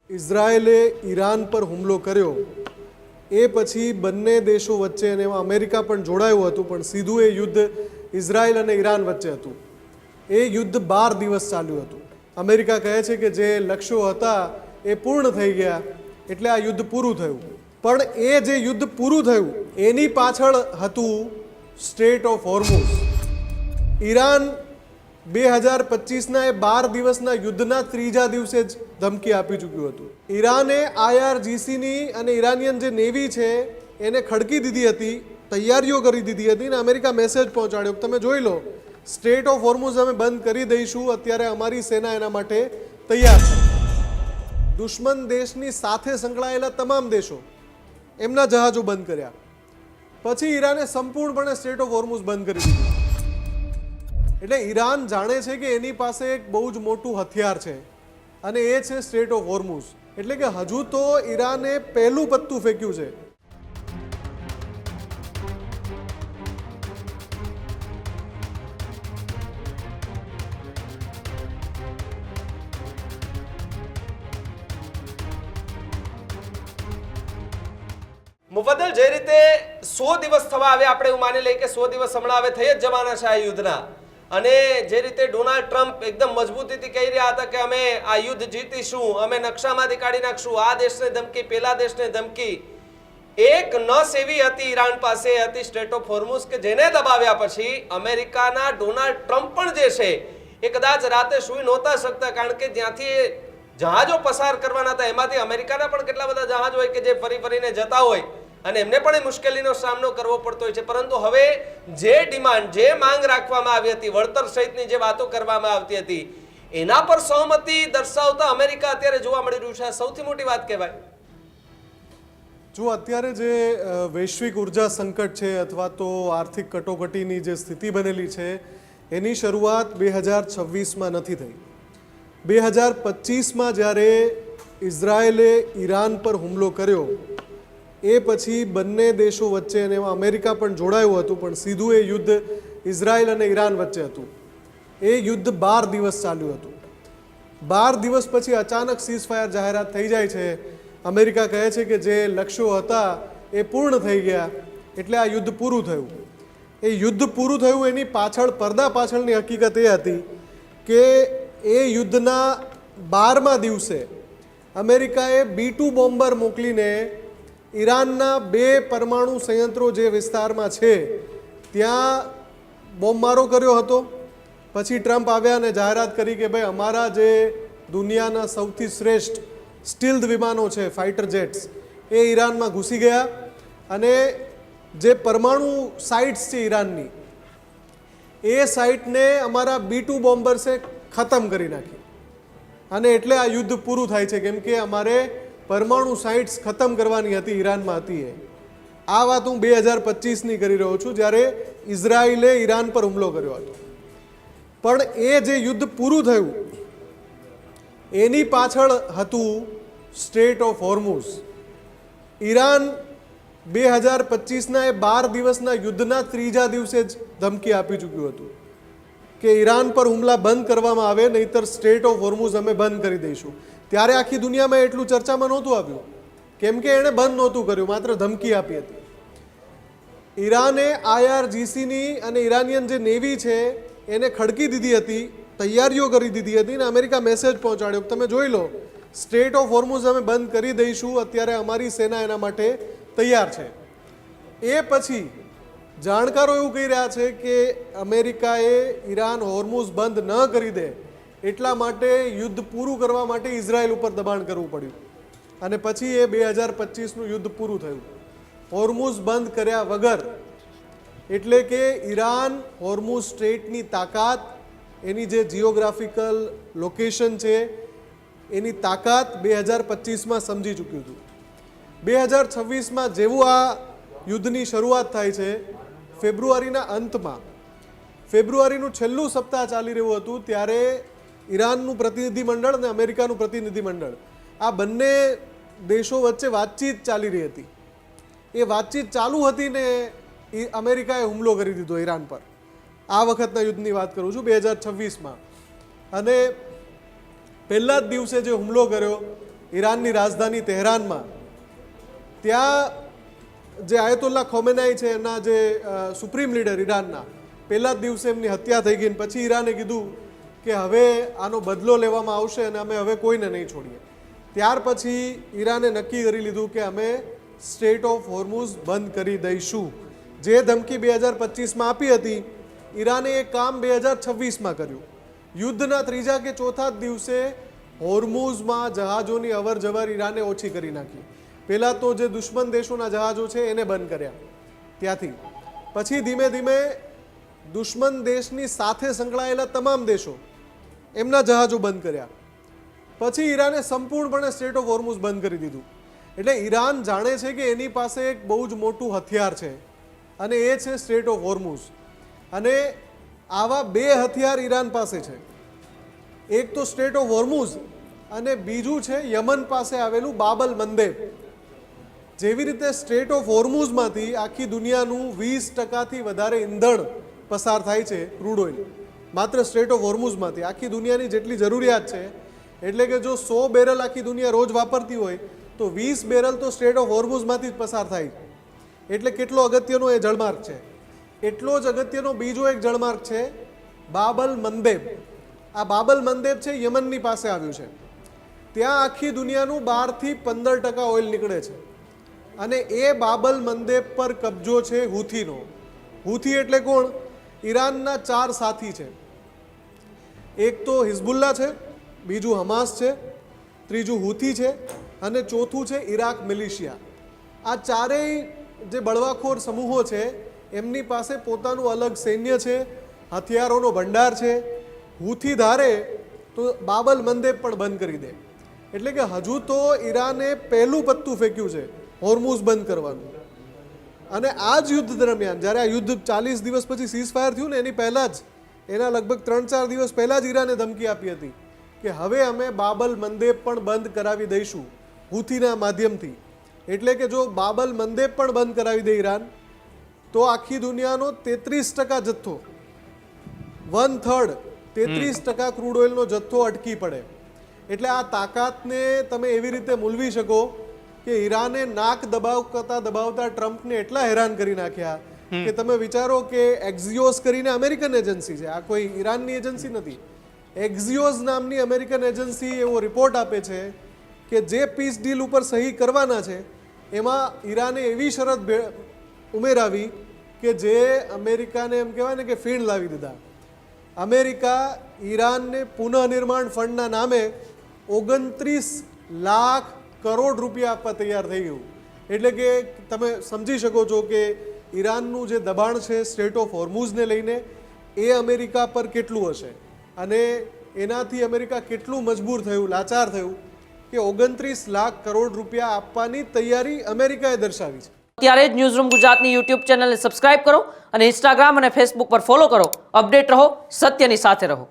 ઇઝરાયેલે Iran પર હુમલો કર્યો એ પછી બંને દેશો વચ્ચે અને એમાં અમેરિકા પણ જોડાયું હતું, પણ સીધું એ યુદ્ધ ઇઝરાયેલ અને ઈરાન વચ્ચે હતું. એ યુદ્ધ 12 દિવસ ચાલ્યું હતું. અમેરિકા કહે છે કે જે લક્ષ્યો હતા એ પૂર્ણ થઈ ગયા એટલે આ યુદ્ધ પૂરું થયું. પણ એ જે યુદ્ધ પૂરું થયું એની પાછળ હતું સ્ટ્રેટ ઓફ હોર્મુઝ. ઈરાન 2025ના એ 12 દિવસના યુદ્ધના ત્રીજા દિવસે જ ધમકી આપી ચૂક્યું હતું. ઈરાને IRGCની અને ઈરાનિયન જે નેવી છે એને ખડકી દીધી હતી, તૈયારીઓ કરી દીધી હતી અને અમેરિકા મેસેજ પહોંચાડ્યો કે તમે જોઈ લો, સ્ટ્રેટ ઓફ હોર્મુઝ અમે બંધ કરી દઈશું, અત્યારે અમારી સેના એના માટે તૈયાર છે. દુશ્મન દેશની સાથે સંકળાયેલા તમામ દેશો એમના જહાજો બંધ કર્યા. પછી ઈરાને સંપૂર્ણપણે સ્ટ્રેટ ઓફ હોર્મુઝ બંધ કરી દીધું. એટલે ઈરાન જાણે છે કે એની પાસે એક બહુ જ મોટું હથિયાર છે અને એ છે સ્ટ્રેટ ઓફ હોર્મુઝ. એટલે કે હજુ તો ઈરાને પહેલું પત્તું ફેંક્યું છે. મુફદ્દલ, જે રીતે 100 દિવસ થવા આવે, આપણે એવું માની લઈએ કે 100 દિવસ હમણાં હવે થઈ જ જવાના છે આ યુદ્ધના, અને જે રીતે ડોનાલ્ડ ટ્રમ્પ એકદમ મજબૂતીથી કહી રહ્યા હતા કે અમે આ યુદ્ધ જીતીશું, અમે નકશામાંથી કાઢી નાખશું, આ દેશને ધમકી, પેલા દેશને ધમકી, એક નસ એવી હતી ઈરાન પાસે, હતી સ્ટ્રેટ ઓફ હોર્મુઝ, કે જેને દબાવ્યા પછી અમેરિકાના ડોનાલ્ડ ટ્રમ્પ પણ જે છે એ કદાચ રાતે સૂઈ નહોતા શકતા, કારણ કે જ્યાંથી જહાજો પસાર કરવાના હતા એમાંથી અમેરિકાના પણ કેટલા બધા જહાજ હોય કે જે ફરી ફરીને જતા હોય અને એમને પણ એ મુશ્કેલીનો સામનો કરવો પડતો હોય છે. પરંતુ હવે જે ડિમાન્ડ, જે માંગ રાખવામાં આવી હતી, વળતર સહિતની જે વાતો કરવામાં આવતી હતી, એના પર સહમતિ દર્શાવતા અમેરિકા અત્યારે જોવા મળી રહ્યું છે. આ સૌથી મોટી વાત કહેવાય. જો અત્યારે જે વૈશ્વિક ઉર્જા સંકટ છે અથવા તો આર્થિક કટોકટીની જે સ્થિતિ બનેલી છે એની શરૂઆત 2026માં નથી થઈ. 2025માં જ્યારે ઇઝરાયેલે ઈરાન પર હુમલો કર્યો એ પછી બંને દેશો વચ્ચે અને એમાં અમેરિકા પણ જોડાયું હતું, પણ સીધું એ યુદ્ધ ઇઝરાયેલ અને ઈરાન વચ્ચે હતું. એ યુદ્ધ 12 દિવસ ચાલ્યું હતું. 12 દિવસ પછી અચાનક સીઝફાયર જાહેરાત થઈ જાય છે. અમેરિકા કહે છે કે જે લક્ષ્યો હતા એ પૂર્ણ થઈ ગયા એટલે આ યુદ્ધ પૂરું થયું. એ યુદ્ધ પૂરું થયું એની પાછળ, પડદા પાછળની હકીકત એ હતી કે એ યુદ્ધના 12મા દિવસે અમેરિકાએ B-2 બોમ્બર મોકલીને ઈરાનના 2 પરમાણુ સંયંત્રો જે વિસ્તારમાં છે ત્યાં બોમ્બમારો કર્યો હતો. પછી ટ્રમ્પ આવ્યા અને જાહેરાત કરી કે ભાઈ અમારા જે દુનિયાના સૌથી શ્રેષ્ઠ સ્ટીલ્થ વિમાનો છે, ફાઇટર જેટ્સ, એ ઈરાનમાં ઘૂસી ગયા અને જે પરમાણુ સાઇટ્સ છે ઈરાનની, એ સાઇટને અમારા B-2 બોમ્બર્સે ખતમ કરી નાખી. અને એટલે આ યુદ્ધ પૂરું થાય છે, કેમ કે અમારે પરમાણુ સાઇટ્સ ખતમ કરવાની હતી, ઈરાનમાં હતી. આ વાત હું 2025ની કરી રહ્યો છું, જ્યારે ઇઝરાયેલે ઈરાન પર હુમલો કર્યો હતો. પણ એ જે યુદ્ધ પૂરું થયું એની પાછળ હતું સ્ટ્રેટ ઓફ હોર્મુઝ. ઈરાન 2025ના એ 12 દિવસના યુદ્ધના ત્રીજા દિવસે જ ધમકી આપી ચૂક્યું હતું કે ઈરાન પર હુમલા બંધ કરવામાં આવે, નહીતર સ્ટ્રેટ ઓફ હોર્મુઝ અમે બંધ કરી દઈશું. ત્યારે આખી દુનિયામાં એટલું ચર્ચામાં નહોતું આવ્યું, કેમ કે એણે બંધ નહોતું કર્યું, માત્ર ધમકી આપી હતી. ઈરાને IRGCની અને ઈરાનિયન જે નેવી છે એને ખડકી દીધી હતી, તૈયારીઓ કરી દીધી હતી અને અમેરિકા મેસેજ પહોંચાડ્યો કે તમે જોઈ લો, સ્ટ્રેટ ઓફ હોર્મુઝ અમે બંધ કરી દઈશું, અત્યારે અમારી સેના એના માટે તૈયાર છે. એ પછી જાણકારો એવું કહી રહ્યા છે કે અમેરિકાએ ઈરાન હોર્મુઝ બંધ ન કરી દે એટલા માટે યુદ્ધ પૂરું કરવા માટે ઇઝરાયલ ઉપર દબાણ કરવું પડ્યું અને પછી એ 2025નું યુદ્ધ પૂરું થયું હોર્મુઝ બંધ કર્યા વગર. એટલે કે ઈરાન હોર્મુઝ સ્ટ્રેટની તાકાત, એની જે જિયોગ્રાફિકલ લોકેશન છે એની તાકાત 2025માં સમજી ચૂક્યું હતું. 2026માં જેવું આ યુદ્ધની શરૂઆત થાય છે, ફેબ્રુઆરીના અંતમાં, ફેબ્રુઆરીનું છેલ્લું સપ્તાહ ચાલી રહ્યું હતું, ત્યારે ઈરાનનું પ્રતિનિધિમંડળ અને અમેરિકાનું પ્રતિનિધિમંડળ, આ બંને દેશો વચ્ચે વાતચીત ચાલી રહી હતી. એ વાતચીત ચાલુ હતી ને અમેરિકાએ હુમલો કરી દીધો ઈરાન પર. આ વખતના યુદ્ધની વાત કરું છું 2026માં. અને પહેલા જ દિવસે જે હુમલો કર્યો ઈરાનની રાજધાની તહેરાનમાં. ત્યાં જે આયતોલ્લા ખોમેનાઈ છે, એના જે સુપ્રીમ લીડર ઈરાનના, પહેલા જ દિવસે એમની હત્યા થઈ ગઈ. પછી ઈરાને કીધું કે હવે આનો બદલો લેવામાં આવશે અને અમે હવે કોઈને નહીં છોડીએ. ત્યાર પછી ઈરાને નક્કી કરી લીધું કે અમે સ્ટ્રેટ ઓફ હોર્મુઝ બંધ કરી દઈશું. જે ધમકી 2025માં આપી હતી, ઈરાને એ કામ 2026માં કર્યું. યુદ્ધના ત્રીજા કે ચોથા જ દિવસે હોર્મુઝમાં જહાજોની અવર જવર ઈરાને ઓછી કરી નાખી. પહેલાં તો જે દુશ્મન દેશોના જહાજો છે એને બંધ કર્યા ત્યાંથી. પછી ધીમે ધીમે દુશ્મન દેશની સાથે સંકળાયેલા તમામ દેશો એમના જહાજો બંધ કર્યા. પછી ઈરાને સંપૂર્ણપણે સ્ટ્રેટ ઓફ હોર્મુઝ બંધ કરી દીધું. એટલે ઈરાન જાણે છે કે એની પાસે એક બહુ જ મોટું હથિયાર છે અને એ છે સ્ટ્રેટ ઓફ હોર્મુઝ. અને આવા બે હથિયાર ઈરાન પાસે છે. એક તો સ્ટ્રેટ ઓફ હોર્મુઝ અને બીજું છે યમન પાસે આવેલું બાબલ મંદેબ. જેવી રીતે સ્ટ્રેટ ઓફ હોર્મુઝમાંથી આખી દુનિયાનું 20%થી વધારે ઈંધણ પસાર થાય છે, ક્રૂડ ઓઇલ, માત્ર સ્ટ્રેટ ઓફ હોર્મુઝમાંથી. આખી દુનિયાની જેટલી જરૂરિયાત છે, એટલે કે જો 100 બેરલ આખી દુનિયા રોજ વાપરતી હોય તો 20 બેરલ તો સ્ટ્રેટ ઓફ હોર્મુઝમાંથી જ પસાર થાય. એટલે કેટલો અગત્યનો એ જળમાર્ગ છે. એટલો જ અગત્યનો બીજો એક જળમાર્ગ છે બાબલ મંદેબ. આ બાબલ મંદેબ છે યમનની પાસે આવ્યું છે. ત્યાં આખી દુનિયાનું 12થી 15% ઓઇલ નીકળે છે. અને એ બાબલ મંદેબ પર કબજો છે હુથીનો. હુથી એટલે કોણ? ઈરાનના 4 સાથી છે. એક તો હિઝબુલ્લા છે, બીજું હમાસ છે, ત્રીજું હુથી છે અને ચોથું છે ઇરાક મિલિશિયા. આ ચારેય જે બળવાખોર સમૂહો છે એમની પાસે પોતાનું અલગ સૈન્ય છે, હથિયારોનો ભંડાર છે. હુથી ધારે તો બાબલ મંદેબ પણ બંધ કરી દે. એટલે કે હજુ તો ઈરાને પહેલું પત્તું ફેંક્યું છે હોર્મુઝ બંધ કરવાનું. અને આ જ યુદ્ધ દરમિયાન, જ્યારે આ યુદ્ધ 40 દિવસ પછી સીઝફાયર થયું ને, એની પહેલાં જ, એના લગભગ 3-4 દિવસ પહેલાં જ ઈરાને ધમકી આપી હતી કે હવે અમે બાબલ મંદેબ પણ બંધ કરાવી દઈશું હુથીના માધ્યમથી. એટલે કે જો બાબલ મંદેબ પણ બંધ કરાવી દે ઈરાન, તો આખી દુનિયાનો 33% જથ્થો, 1/3, 33% ક્રૂડ ઓઇલનો જથ્થો અટકી પડે. એટલે આ તાકાતને તમે એવી રીતે મૂલવી શકો કે ઈરાને નાક દબાવતા ટ્રમ્પને એટલા હેરાન કરી નાખ્યા કે તમે વિચારો કે એક્ઝિયોસ કરીને અમેરિકન એજન્સી છે, આ કોઈ ઈરાનની એજન્સી નથી. એક્ઝિયોસ નામની અમેરિકન એજન્સી એવો રિપોર્ટ આપે છે કે જે પીસ ડીલ ઉપર સહી કરવાના છે એમાં ઈરાને એવી શરત ઉમેરાવી કે જે અમેરિકાને એમ કહેવાય ને કે ફીણ લાવી દીધા. અમેરિકા ઈરાનને પુનઃનિર્માણ ફંડના નામે 29 લાખ કરોડ રૂપિયા આપવા તૈયાર થઈ ગયું. એટલે કે તમે સમજી શકો છો કે ઈરાનનું જે દબાણ છે સ્ટ્રેટ ઓફ હોર્મુઝને લઈને એ અમેરિકા પર કેટલું હશે અને એનાથી અમેરિકા કેટલું મજબૂર થયું, લાચાર થયું કે 29 લાખ કરોડ રૂપિયા આપવાની તૈયારી અમેરિકાએ દર્શાવી છે. ત્યારે જ ન્યૂઝરૂમ ગુજરાતની યુટ્યુબ ચેનલને સબસ્ક્રાઇબ કરો અને ઇન્સ્ટાગ્રામ અને ફેસબુક પર ફોલો કરો. અપડેટ રહો, સત્યની સાથે રહો.